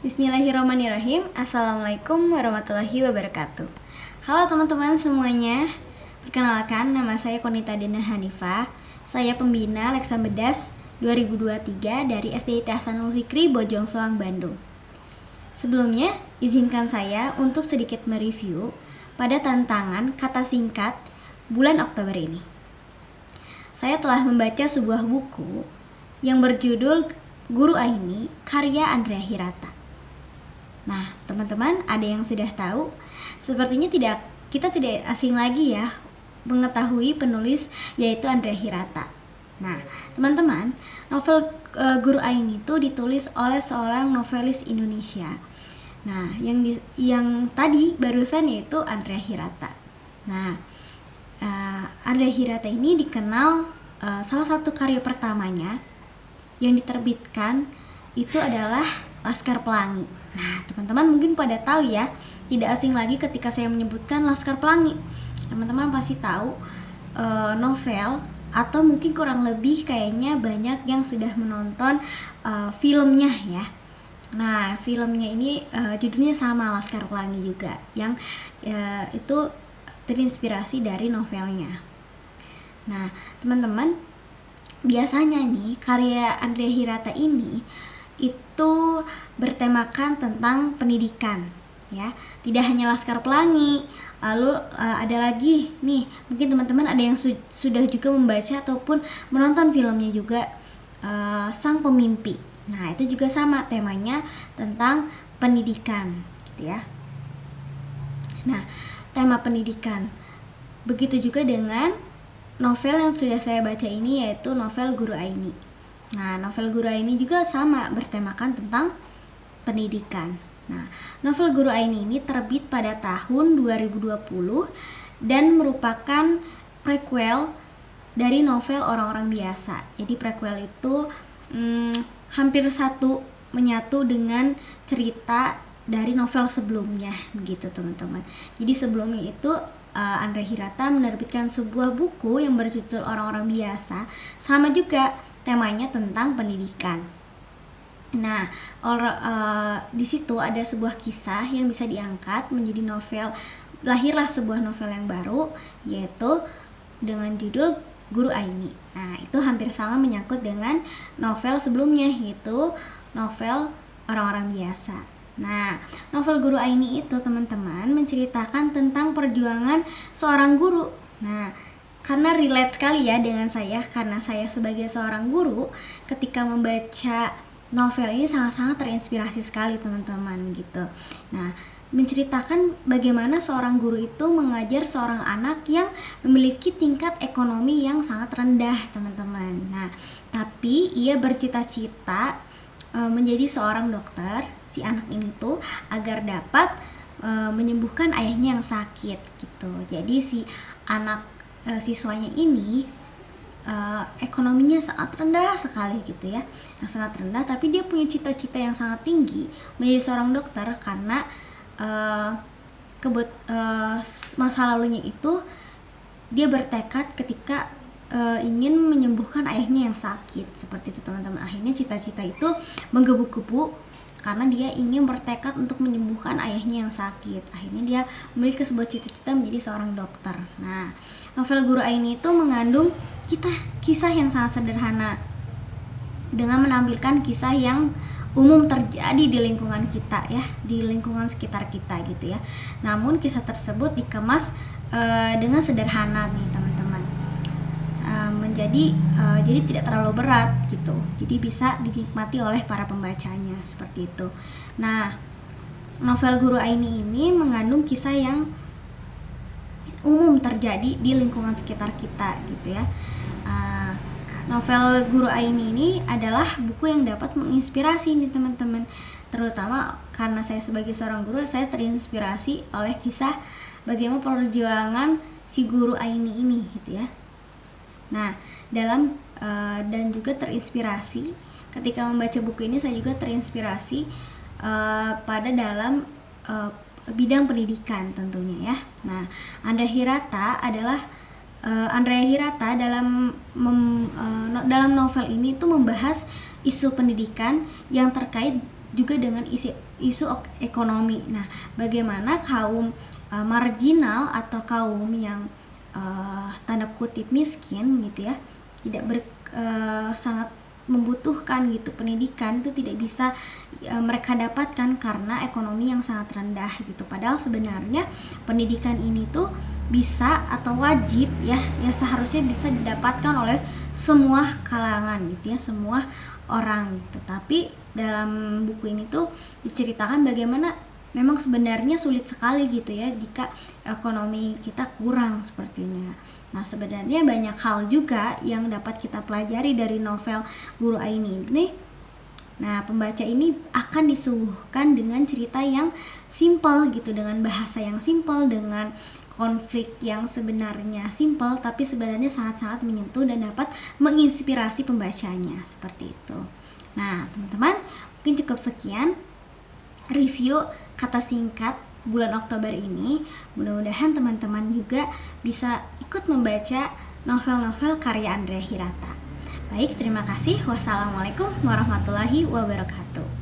Bismillahirrahmanirrahim. Assalamualaikum warahmatullahi wabarakatuh. Halo teman-teman semuanya. Perkenalkan, nama saya Konita Dena Hanifah. Saya pembina Leksa Bedas 2023 dari SDIT Hasanul Fikri Bojong Soang, Bandung. Sebelumnya, izinkan saya untuk sedikit mereview pada tantangan kata singkat bulan Oktober ini. Saya telah membaca sebuah buku yang berjudul Guru Aini, karya Andrea Hirata. Nah, teman-teman, ada yang sudah tahu? Sepertinya kita tidak asing lagi ya mengetahui penulis yaitu Andrea Hirata. Nah, teman-teman, novel Guru Aini itu ditulis oleh seorang novelis Indonesia. Nah, yang tadi barusan yaitu Andrea Hirata. Nah, Andrea Hirata ini dikenal salah satu karya pertamanya yang diterbitkan itu adalah Laskar Pelangi. Nah, teman-teman mungkin pada tahu ya, tidak asing lagi ketika saya menyebutkan Laskar Pelangi. Teman-teman pasti tahu novel, atau mungkin kurang lebih kayaknya banyak yang sudah menonton filmnya ya. Nah, filmnya ini judulnya sama, Laskar Pelangi juga, yang itu terinspirasi dari novelnya. Nah, teman-teman, biasanya nih karya Andrea Hirata ini itu bertemakan tentang pendidikan ya. Tidak hanya Laskar Pelangi, lalu ada lagi nih, mungkin teman-teman ada yang sudah juga membaca ataupun menonton filmnya juga, Sang Pemimpi. Nah, itu juga sama, temanya tentang pendidikan gitu ya. Nah, tema pendidikan. Begitu juga dengan novel yang sudah saya baca ini, yaitu novel Guru Aini. Nah, novel Guru Aini juga sama, bertemakan tentang pendidikan. Nah, novel Guru Aini ini terbit pada tahun 2020 dan merupakan prequel dari novel Orang-Orang Biasa. Jadi prequel itu hampir menyatu dengan cerita dari novel sebelumnya, begitu teman-teman. Jadi sebelumnya itu Andrea Hirata menerbitkan sebuah buku yang berjudul Orang-Orang Biasa, sama juga temanya tentang pendidikan. Nah, di situ ada sebuah kisah yang bisa diangkat menjadi novel. Lahirlah sebuah novel yang baru, yaitu dengan judul Guru Aini. Nah, itu hampir sama menyangkut dengan novel sebelumnya, yaitu novel Orang-Orang Biasa. Nah, novel Guru Aini itu, teman-teman, menceritakan tentang perjuangan seorang guru. Nah, karena relate sekali ya dengan saya, karena saya sebagai seorang guru ketika membaca novel ini sangat-sangat terinspirasi sekali, teman-teman, gitu. Nah, menceritakan bagaimana seorang guru itu mengajar seorang anak yang memiliki tingkat ekonomi yang sangat rendah, teman-teman. Nah, tapi ia bercita-cita menjadi seorang dokter, si anak ini tuh, agar dapat menyembuhkan ayahnya yang sakit gitu. Jadi si anak siswanya ini ekonominya sangat rendah sekali gitu ya, yang sangat rendah, tapi dia punya cita-cita yang sangat tinggi menjadi seorang dokter karena masa lalunya itu dia bertekad ketika ingin menyembuhkan ayahnya yang sakit, seperti itu teman-teman. Akhirnya cita-cita itu menggebu-gebu karena dia ingin bertekad untuk menyembuhkan ayahnya yang sakit. Akhirnya dia memiliki sebuah cita-cita menjadi seorang dokter. Nah, novel Guru Aini itu mengandung kisah yang sangat sederhana dengan menampilkan kisah yang umum terjadi di lingkungan kita ya, di lingkungan sekitar kita gitu ya. Namun kisah tersebut dikemas dengan sederhana nih, teman-teman. Jadi tidak terlalu berat gitu. Jadi bisa dinikmati oleh para pembacanya, seperti itu. Nah, novel Guru Aini ini mengandung kisah yang umum terjadi di lingkungan sekitar kita gitu ya. Novel Guru Aini ini adalah buku yang dapat menginspirasi nih, teman-teman. Terutama karena saya sebagai seorang guru, saya terinspirasi oleh kisah bagaimana perjuangan si Guru Aini ini gitu ya. Nah, dan juga terinspirasi ketika membaca buku ini, saya juga terinspirasi pada dalam bidang pendidikan tentunya ya. Nah, Andrea Hirata dalam novel ini tuh membahas isu pendidikan yang terkait juga dengan isu ekonomi. Nah, bagaimana kaum marginal atau kaum yang tanda kutip miskin gitu ya, tidak sangat membutuhkan gitu pendidikan, itu tidak bisa mereka dapatkan karena ekonomi yang sangat rendah gitu. Padahal sebenarnya pendidikan ini tuh bisa atau wajib ya seharusnya bisa didapatkan oleh semua kalangan gitu ya, semua orang gitu. Tapi dalam buku ini tuh diceritakan bagaimana memang sebenarnya sulit sekali gitu ya jika ekonomi kita kurang sepertinya. Nah, sebenarnya banyak hal juga yang dapat kita pelajari dari novel Guru Aini ini. Nah, pembaca ini akan disuguhkan dengan cerita yang simpel gitu, dengan bahasa yang simpel, dengan konflik yang sebenarnya simpel tapi sebenarnya sangat-sangat menyentuh dan dapat menginspirasi pembacanya, seperti itu. Nah, teman-teman, mungkin cukup sekian review kata singkat bulan Oktober ini. Mudah-mudahan teman-teman juga bisa ikut membaca novel-novel karya Andrea Hirata. Baik, terima kasih. Wassalamualaikum warahmatullahi wabarakatuh.